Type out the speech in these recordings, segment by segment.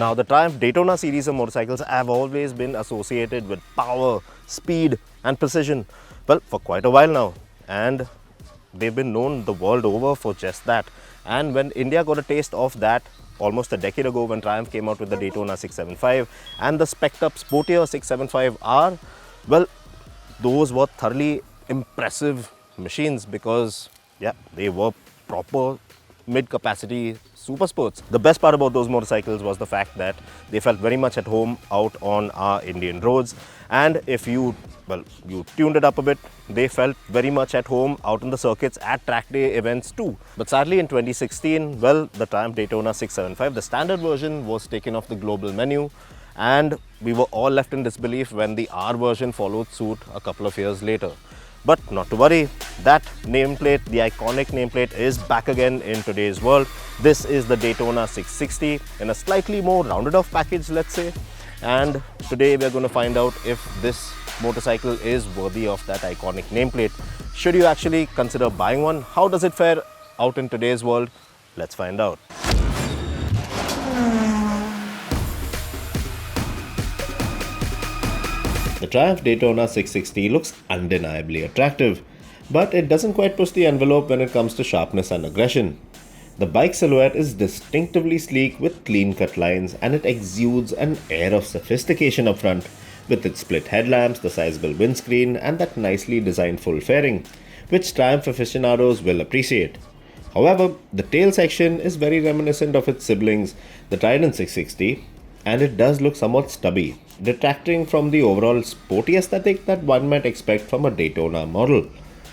Now, the Triumph Daytona series of motorcycles have always been associated with power, speed and precision, well, for quite a while now, and they've been known the world over for just that. And when India got a taste of that almost a decade ago, when Triumph came out with the Daytona 675 and the spec'd up sportier 675R, well, those were thoroughly impressive machines because, yeah, they were proper mid-capacity super sports. The best part about those motorcycles was the fact that they felt very much at home out on our Indian roads, and if you tuned it up a bit, they felt very much at home out on the circuits at track day events too. But sadly in 2016, well, the Triumph Daytona 675, the standard version, was taken off the global menu, and we were all left in disbelief when the R version followed suit a couple of years later. But not to worry, that nameplate, the iconic nameplate, is back again in today's world. This is the Daytona 660 in a slightly more rounded off package, let's say. And today we're going to find out if this motorcycle is worthy of that iconic nameplate. Should you actually consider buying one? How does it fare out in today's world? Let's find out. The Triumph Daytona 660 looks undeniably attractive, but it doesn't quite push the envelope when it comes to sharpness and aggression. The bike silhouette is distinctively sleek with clean-cut lines, and it exudes an air of sophistication up front, with its split headlamps, the sizable windscreen, and that nicely designed full fairing, which Triumph aficionados will appreciate. However, the tail section is very reminiscent of its siblings, the Trident 660, and it does look somewhat stubby, detracting from the overall sporty aesthetic that one might expect from a Daytona model.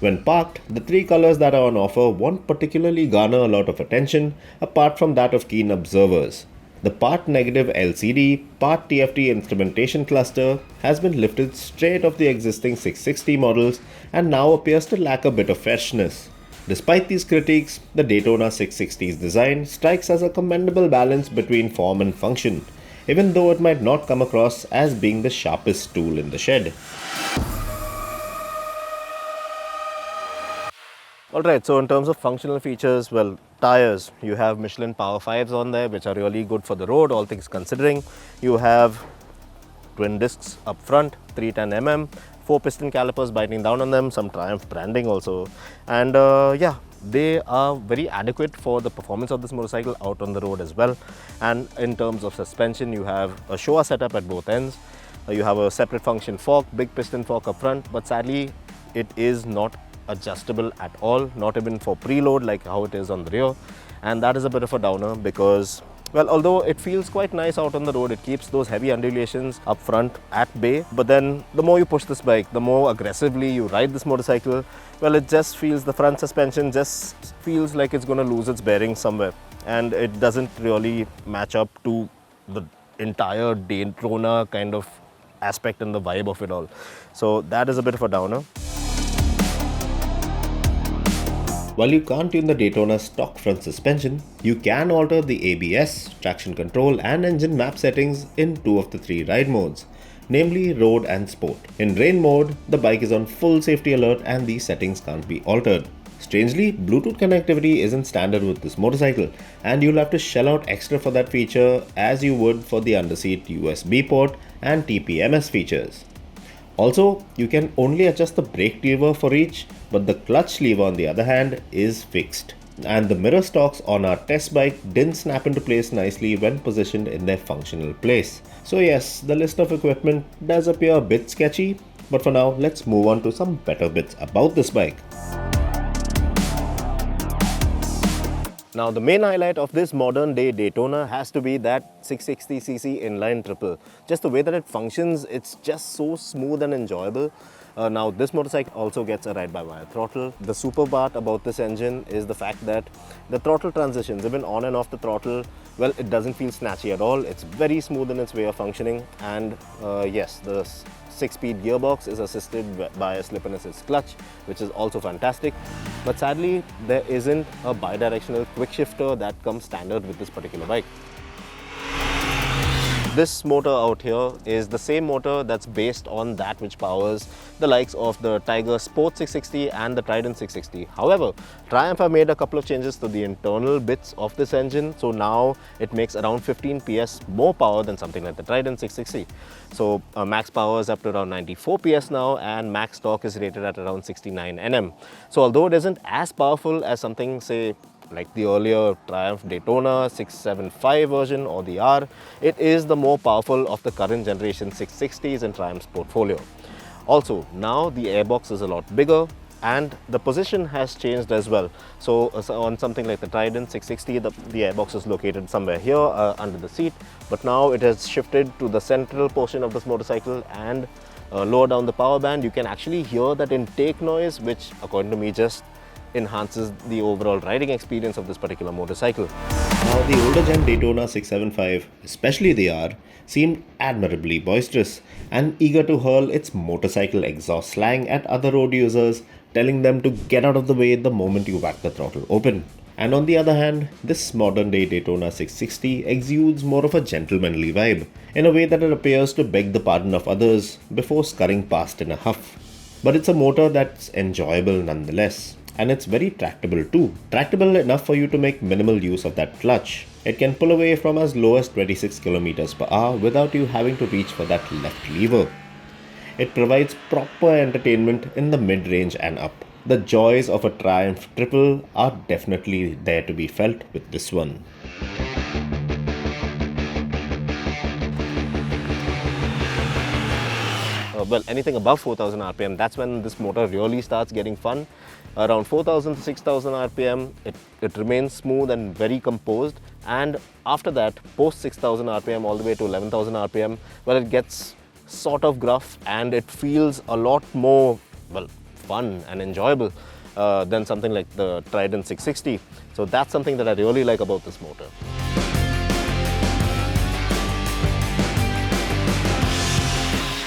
When parked, the three colors that are on offer won't particularly garner a lot of attention apart from that of keen observers. The part negative LCD, part TFT instrumentation cluster has been lifted straight off the existing 660 models and now appears to lack a bit of freshness. Despite these critiques, the Daytona 660's design strikes as a commendable balance between form and function, even though it might not come across as being the sharpest tool in the shed. Alright, so in terms of functional features, well, tires, you have Michelin Power 5s on there, which are really good for the road, all things considering. You have twin discs up front, 310mm, 4-piston calipers biting down on them, some Triumph branding also. And yeah, they are very adequate for the performance of this motorcycle out on the road as well. And in terms of suspension, you have a Showa setup at both ends. You have a separate function fork, big piston fork up front, but sadly it is not adjustable at all, not even for preload like how it is on the rear. And that is a bit of a downer because, well, although it feels quite nice out on the road, it keeps those heavy undulations up front at bay. But then the more you push this bike, the more aggressively you ride this motorcycle, well, it just feels, the front suspension just feels like it's going to lose its bearings somewhere. And it doesn't really match up to the entire Daytona kind of aspect and the vibe of it all. So that is a bit of a downer. While you can't tune the Daytona stock front suspension, you can alter the ABS, traction control and engine map settings in 2 of the 3 ride modes, namely Road and Sport. In Rain mode, the bike is on full safety alert and these settings can't be altered. Strangely, Bluetooth connectivity isn't standard with this motorcycle, and you'll have to shell out extra for that feature as you would for the underseat USB port and TPMS features. Also, you can only adjust the brake lever for each, but the clutch lever on the other hand is fixed. And the mirror stalks on our test bike didn't snap into place nicely when positioned in their functional place. So yes, the list of equipment does appear a bit sketchy, but for now let's move on to some better bits about this bike. Now, the main highlight of this modern day Daytona has to be that 660cc inline triple. Just the way that it functions, it's just so smooth and enjoyable. Now, this motorcycle also gets a ride-by-wire throttle. The super part about this engine is the fact that the throttle transitions, even on and off the throttle, well, it doesn't feel snatchy at all. It's very smooth in its way of functioning. And yes, the 6-speed gearbox is assisted by a slip and assist clutch, which is also fantastic. But sadly, there isn't a bi-directional quick shifter that comes standard with this particular bike. this motor out here is the same motor that's based on that which powers the likes of the Tiger Sport 660 and the Trident 660. However, Triumph have made a couple of changes to the internal bits of this engine, so now it makes around 15 PS more power than something like the Trident 660. So max power is up to around 94 PS now, and max torque is rated at around 69 Nm. So although it isn't as powerful as something, say, like the earlier Triumph Daytona 675 version or the R, it is the more powerful of the current generation 660s in Triumph's portfolio. Also, now the airbox is a lot bigger and the position has changed as well. So on something like the Trident 660, the airbox is located somewhere here under the seat, but now it has shifted to the central portion of this motorcycle, and lower down the power band you can actually hear that intake noise, which according to me just enhances the overall riding experience of this particular motorcycle. Now, the older gen Daytona 675, especially the R, seemed admirably boisterous and eager to hurl its motorcycle exhaust slang at other road users, telling them to get out of the way the moment you whack the throttle open. And on the other hand, this modern day Daytona 660 exudes more of a gentlemanly vibe, in a way that it appears to beg the pardon of others before scurrying past in a huff. But it's a motor that's enjoyable nonetheless. And it's very tractable too. Tractable enough for you to make minimal use of that clutch. It can pull away from as low as 26 km per hour without you having to reach for that left lever. It provides proper entertainment in the mid-range and up. The joys of a Triumph Triple are definitely there to be felt with this one. Well, anything above 4000 RPM, that's when this motor really starts getting fun. Around 4000 to 6000 RPM, it remains smooth and very composed. And after that, post 6000 RPM all the way to 11,000 RPM, well, it gets sort of gruff and it feels a lot more, well, fun and enjoyable than something like the Trident 660. So that's something that I really like about this motor.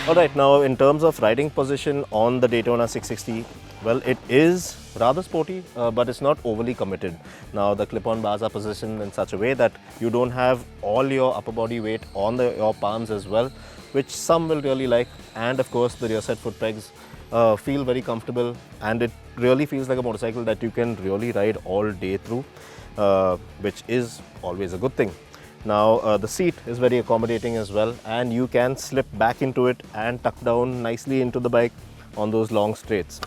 Alright, now in terms of riding position on the Daytona 660, well, it is rather sporty, but it's not overly committed. Now the clip-on bars are positioned in such a way that you don't have all your upper body weight on your palms as well, which some will really like. And of course the rear set foot pegs feel very comfortable, and it really feels like a motorcycle that you can really ride all day through, which is always a good thing. Now the seat is very accommodating as well, and you can slip back into it and tuck down nicely into the bike on those long straights.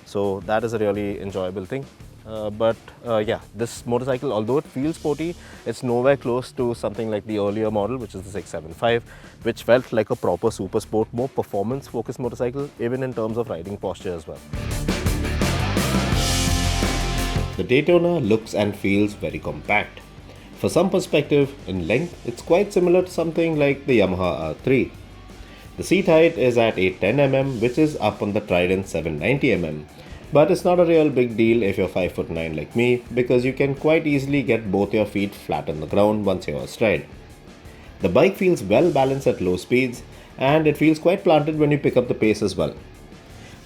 So that is a really enjoyable thing. Yeah, this motorcycle, although it feels sporty, it's nowhere close to something like the earlier model, which is the 675, which felt like a proper super sport, more performance focused motorcycle, even in terms of riding posture as well. The Daytona looks and feels very compact. For some perspective, in length, it's quite similar to something like the Yamaha R3. The seat height is at 810mm, which is up on the Trident 790mm. But it's not a real big deal if you're 5'9" like me, because you can quite easily get both your feet flat on the ground once you're astride. The bike feels well balanced at low speeds, and it feels quite planted when you pick up the pace as well.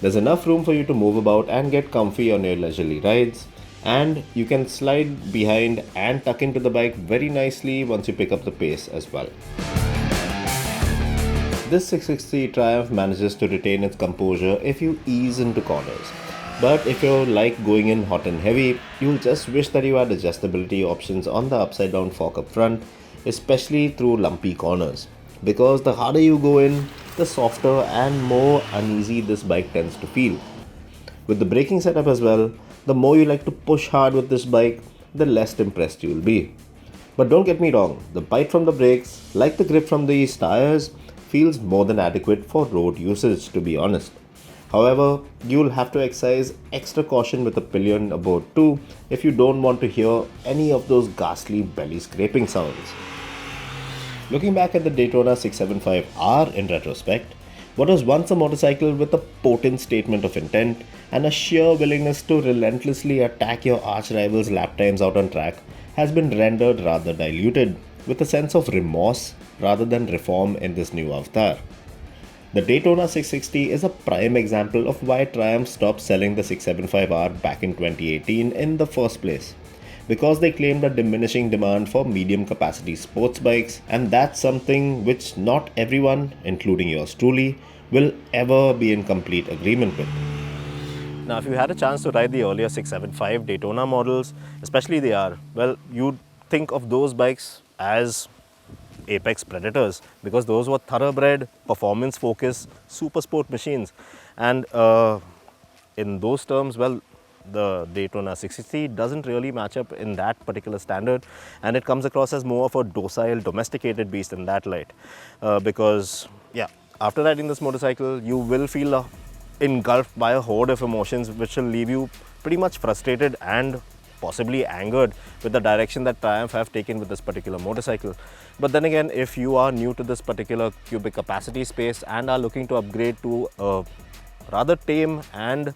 There's enough room for you to move about and get comfy on your leisurely rides, and you can slide behind and tuck into the bike very nicely once you pick up the pace as well. This 660 Triumph manages to retain its composure if you ease into corners. But if you like going in hot and heavy, you'll just wish that you had adjustability options on the upside down fork up front, especially through lumpy corners. Because the harder you go in, the softer and more uneasy this bike tends to feel. With the braking setup as well, the more you like to push hard with this bike, the less impressed you'll be. But don't get me wrong, the bite from the brakes, like the grip from these tires, feels more than adequate for road usage, to be honest. However, you'll have to exercise extra caution with a pillion aboard too if you don't want to hear any of those ghastly belly scraping sounds. Looking back at the Daytona 675R in retrospect, what was once a motorcycle with a potent statement of intent and a sheer willingness to relentlessly attack your arch rival's lap times out on track has been rendered rather diluted, with a sense of remorse rather than reform in this new avatar. The Daytona 660 is a prime example of why Triumph stopped selling the 675R back in 2018 in the first place. because they claimed a diminishing demand for medium capacity sports bikes, and that's something which not everyone, including yours truly, will ever be in complete agreement with. Now, if you had a chance to ride the earlier 675 Daytona models, especially the R, well, you'd think of those bikes as apex predators because those were thoroughbred, performance-focused, super sport machines. And in those terms, well, the Daytona 660 doesn't really match up in that particular standard, and it comes across as more of a docile, domesticated beast in that light. Because, yeah, after riding this motorcycle, you will feel engulfed by a horde of emotions which will leave you pretty much frustrated and possibly angered with the direction that Triumph have taken with this particular motorcycle. But then again, if you are new to this particular cubic capacity space and are looking to upgrade to a rather tame and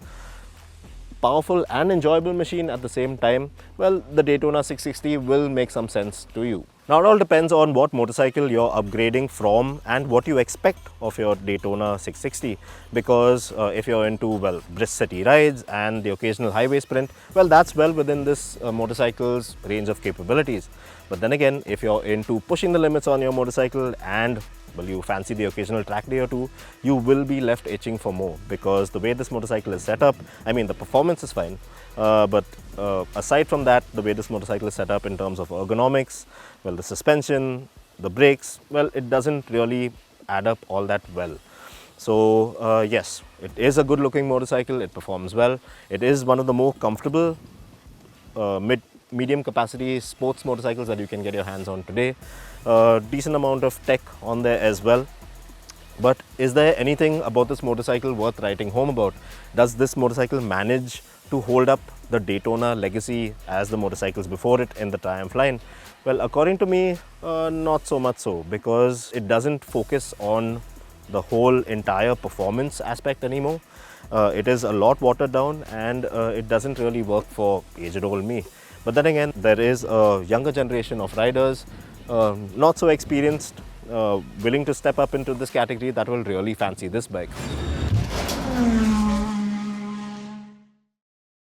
powerful and enjoyable machine at the same time, well, the Daytona 660 will make some sense to you. Now, it all depends on what motorcycle you're upgrading from and what you expect of your Daytona 660, because if you're into, well, brisk city rides and the occasional highway sprint, well, that's well within this motorcycle's range of capabilities. But then again, if you're into pushing the limits on your motorcycle and, well, you fancy the occasional track day or two, you will be left itching for more, because the way this motorcycle is set up, I mean, the performance is fine, but aside from that, the way this motorcycle is set up in terms of ergonomics, well, the suspension, the brakes, well, it doesn't really add up all that well. So yes, it is a good looking motorcycle, it performs well, it is one of the more comfortable medium capacity sports motorcycles that you can get your hands on today. Decent amount of tech on there as well. But is there anything about this motorcycle worth writing home about? Does this motorcycle manage to hold up the Daytona legacy as the motorcycles before it in the Triumph line? Well, according to me, not so much so, because it doesn't focus on the whole entire performance aspect anymore. It is a lot watered down, and it doesn't really work for aged old me. But then again, there is a younger generation of riders, not so experienced, willing to step up into this category, that will really fancy this bike.